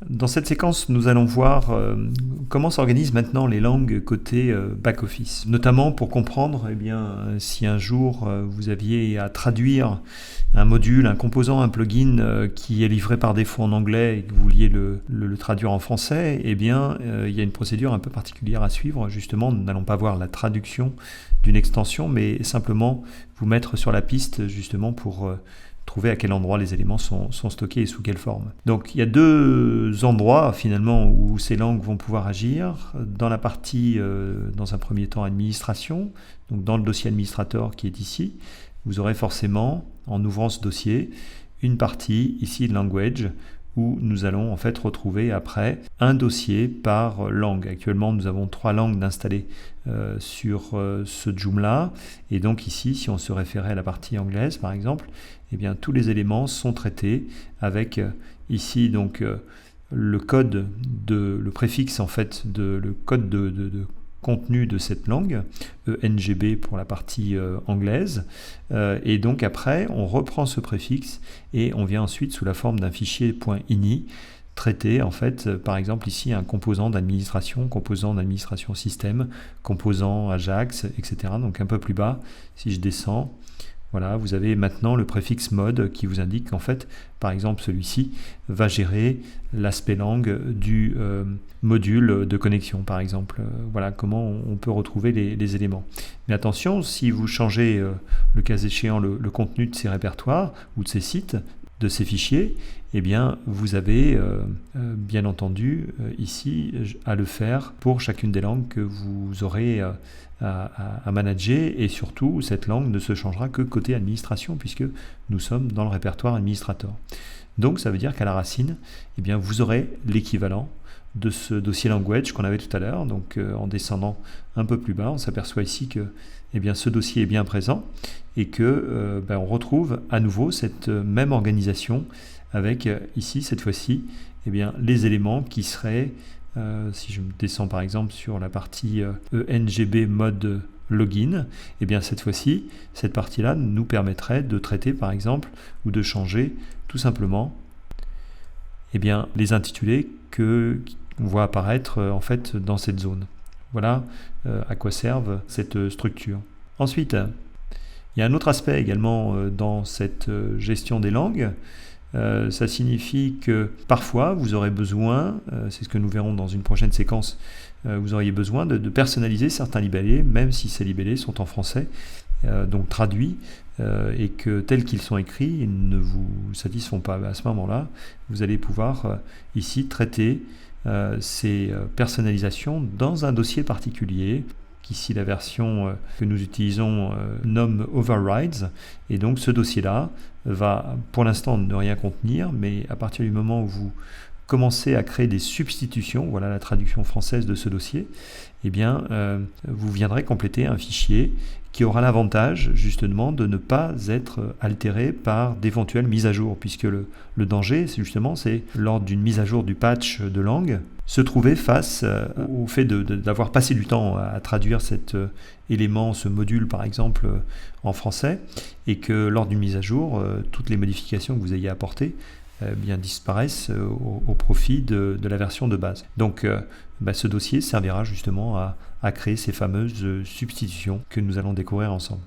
Dans cette séquence, nous allons voir comment s'organisent maintenant les langues côté back-office, notamment pour comprendre si un jour vous aviez à traduire un module, un composant, un plugin qui est livré par défaut en anglais et que vous vouliez le traduire en français, il y a une procédure un peu particulière à suivre. Justement, nous n'allons pas voir la traduction d'une extension, mais simplement vous mettre sur la piste justement pour trouver à quel endroit les éléments sont stockés et sous quelle forme. Donc il y a deux endroits finalement où ces langues vont pouvoir agir. Dans la partie, dans un premier temps, administration, donc dans le dossier administrateur qui est ici, vous aurez forcément, en ouvrant ce dossier, une partie ici language, où nous allons en fait retrouver après un dossier par langue. Actuellement, nous avons 3 langues installées sur ce Joomla, et donc ici, si on se référait à la partie anglaise par exemple, tous les éléments sont traités avec ici donc le code le préfixe en fait le code de contenu de cette langue, ENGB pour la partie anglaise, et donc après on reprend ce préfixe et on vient ensuite sous la forme d'un fichier .ini traiter en fait par exemple ici un composant d'administration système, composant Ajax, etc. Donc un peu plus bas, si je descends, voilà, vous avez maintenant le préfixe mode qui vous indique qu'en fait, par exemple, celui-ci va gérer l'aspect langue du module de connexion, par exemple. Voilà comment on peut retrouver les éléments. Mais attention, si vous changez, le cas échéant, le contenu de ces répertoires ou de ces sites, de ces fichiers, vous avez bien entendu ici à le faire pour chacune des langues que vous aurez à manager, et surtout cette langue ne se changera que côté administration puisque nous sommes dans le répertoire administrateur. Donc ça veut dire qu'à la racine, vous aurez l'équivalent de ce dossier language qu'on avait tout à l'heure. Donc en descendant un peu plus bas, on s'aperçoit ici que ce dossier est bien présent et que on retrouve à nouveau cette même organisation avec ici cette fois-ci les éléments qui seraient, si je descends par exemple sur la partie ENGB mode login, cette fois-ci, cette partie-là nous permettrait de traiter par exemple ou de changer tout simplement les intitulés qu'on voit apparaître en fait dans cette zone. Voilà à quoi servent cette structure. Ensuite, il y a un autre aspect également dans cette gestion des langues. Ça signifie que parfois vous aurez besoin, c'est ce que nous verrons dans une prochaine séquence, vous auriez besoin de personnaliser certains libellés, même si ces libellés sont en français, donc traduits, et que tels qu'ils sont écrits, ils ne vous satisfont pas. À ce moment-là, vous allez pouvoir ici traiter ces personnalisations dans un dossier particulier, qu'ici la version que nous utilisons nomme Overrides, et donc ce dossier-là va pour l'instant ne rien contenir, mais à partir du moment où vous commencez à créer des substitutions, voilà la traduction française de ce dossier, vous viendrez compléter un fichier qui aura l'avantage justement de ne pas être altéré par d'éventuelles mises à jour, puisque le danger, c'est lors d'une mise à jour du patch de langue, se trouver face au fait d'avoir passé du temps à traduire cet élément, ce module par exemple en français, et que lors d'une mise à jour, toutes les modifications que vous ayez apportées disparaissent au profit de la version de base. Donc ce dossier servira justement à créer ces fameuses substitutions que nous allons découvrir ensemble.